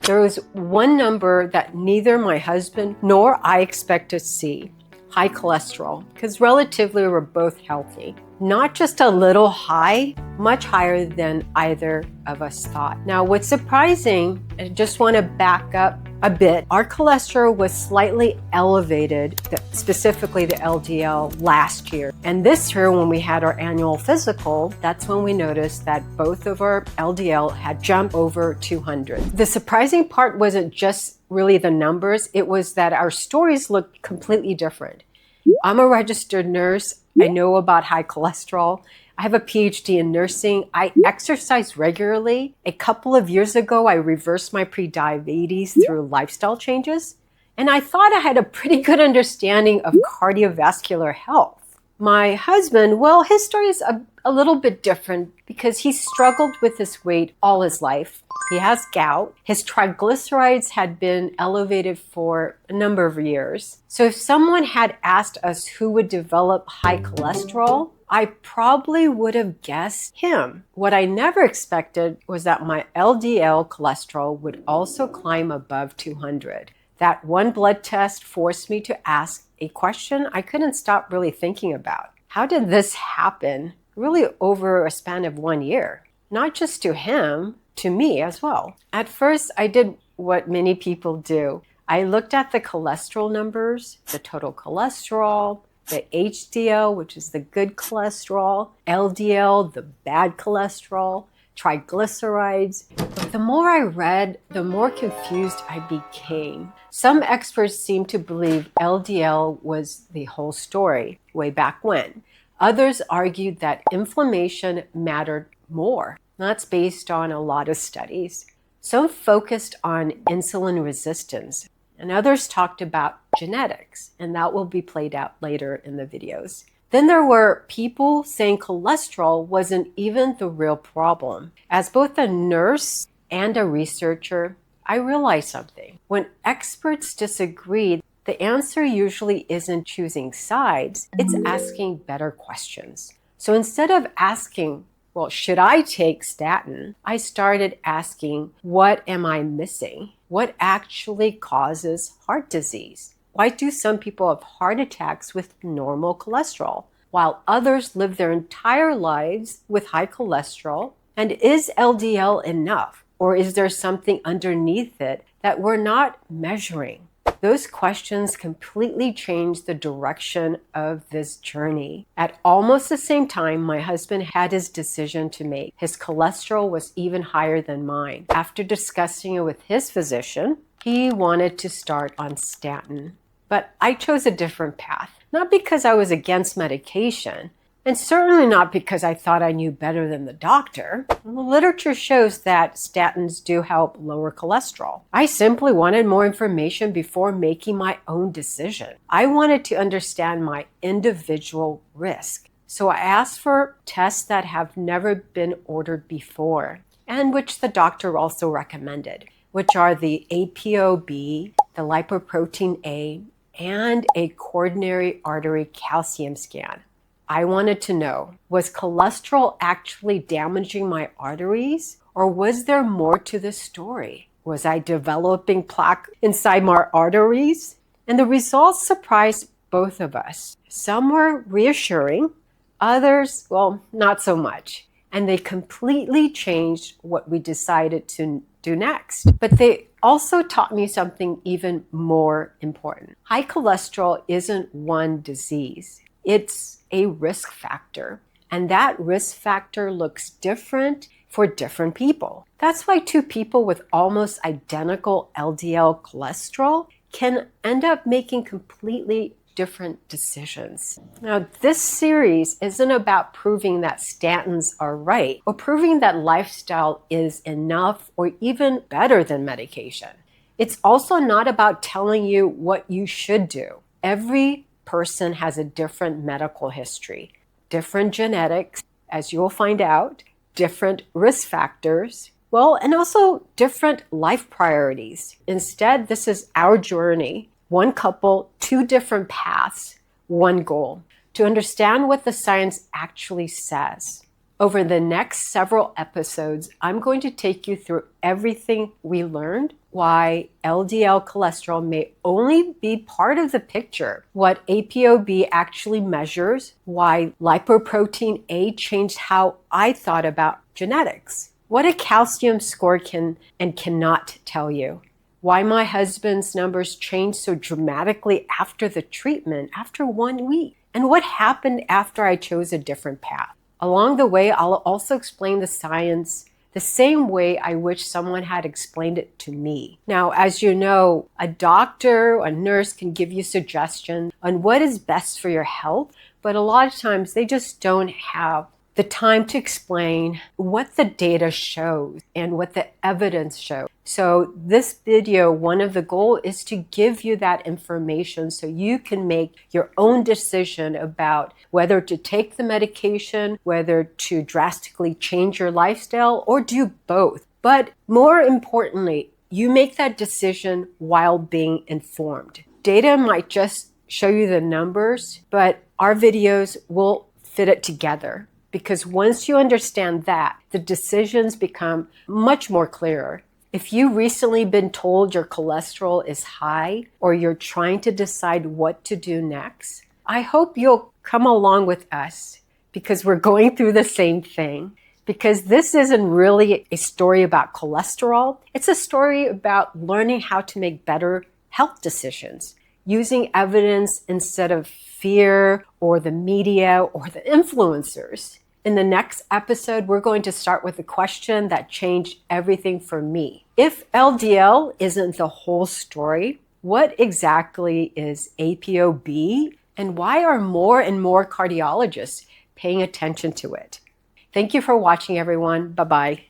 There was one number that neither my husband nor I expect to see: high cholesterol, because relatively we're both healthy. Not just a little high, much higher than either of us thought. Now, what's surprising, I just want to back up a bit. Our cholesterol was slightly elevated, specifically the LDL, last year. And this year, when we had our annual physical, that's when we noticed that both of our LDL had jumped over 200. The surprising part wasn't just really the numbers, it was that our stories looked completely different. I'm a registered nurse. I know about high cholesterol. I have a PhD in nursing. I exercise regularly. A couple of years ago, I reversed my prediabetes through lifestyle changes, and I thought I had a pretty good understanding of cardiovascular health. My husband, well, his story is a little bit different because he struggled with his weight all his life. He has gout. His triglycerides had been elevated for a number of years. So if someone had asked us who would develop high cholesterol, I probably would have guessed him. What I never expected was that my LDL cholesterol would also climb above 200. That one blood test forced me to ask a question I couldn't stop really thinking about. How did this happen really over a span of 1 year? Not just to him, to me as well. At first, I did what many people do. I looked at the cholesterol numbers, the total cholesterol, the HDL, which is the good cholesterol, LDL, the bad cholesterol, triglycerides. But the more I read, the more confused I became. Some experts seem to believe LDL was the whole story way back when. Others argued that inflammation mattered more. That's based on a lot of studies. Some focused on insulin resistance, and others talked about genetics, and that will be played out later in the videos. Then there were people saying cholesterol wasn't even the real problem. As both a nurse and a researcher, I realized something. When experts disagree, the answer usually isn't choosing sides, it's asking better questions. So instead of asking, well, should I take statin? I started asking, what am I missing? What actually causes heart disease? Why do some people have heart attacks with normal cholesterol, while others live their entire lives with high cholesterol? And is LDL enough? Or is there something underneath it that we're not measuring? Those questions completely changed the direction of this journey. At almost the same time, my husband had his decision to make. His cholesterol was even higher than mine. After discussing it with his physician, he wanted to start on statin. But I chose a different path, not because I was against medication, and certainly not because I thought I knew better than the doctor. The literature shows that statins do help lower cholesterol. I simply wanted more information before making my own decision. I wanted to understand my individual risk. So I asked for tests that have never been ordered before, and which the doctor also recommended, which are the ApoB, the lipoprotein A, and a coronary artery calcium scan. I wanted to know, was cholesterol actually damaging my arteries, or was there more to the story? Was I developing plaque inside my arteries? And the results surprised both of us. Some were reassuring, others, well, not so much. And they completely changed what we decided to do next. But they also taught me something even more important. High cholesterol isn't one disease. It's a risk factor, and that risk factor looks different for different people. That's why two people with almost identical LDL cholesterol can end up making completely different decisions. Now, this series isn't about proving that statins are right or proving that lifestyle is enough or even better than medication. It's also not about telling you what you should do. Every person has a different medical history, different genetics, as you'll find out, different risk factors, well, and also different life priorities. Instead, this is our journey, one couple, two different paths, one goal, to understand what the science actually says. Over the next several episodes, I'm going to take you through everything we learned, why LDL cholesterol may only be part of the picture, what ApoB actually measures, why lipoprotein A changed how I thought about genetics, what a calcium score can and cannot tell you, why my husband's numbers changed so dramatically after the treatment, after 1 week, and what happened after I chose a different path. Along the way, I'll also explain the science the same way I wish someone had explained it to me. Now, as you know, a doctor, a nurse can give you suggestions on what is best for your health, but a lot of times they just don't have the time to explain what the data shows and what the evidence shows. So this video, one of the goals is to give you that information so you can make your own decision about whether to take the medication, whether to drastically change your lifestyle, or do both. But more importantly, you make that decision while being informed. Data might just show you the numbers, but our videos will fit it together. Because once you understand that, the decisions become much more clearer. If you've recently been told your cholesterol is high or you're trying to decide what to do next, I hope you'll come along with us because we're going through the same thing. Because this isn't really a story about cholesterol. It's a story about learning how to make better health decisions using evidence instead of fear or the media or the influencers. In the next episode, we're going to start with a question that changed everything for me. If LDL isn't the whole story, what exactly is ApoB and why are more and more cardiologists paying attention to it? Thank you for watching, everyone. Bye-bye.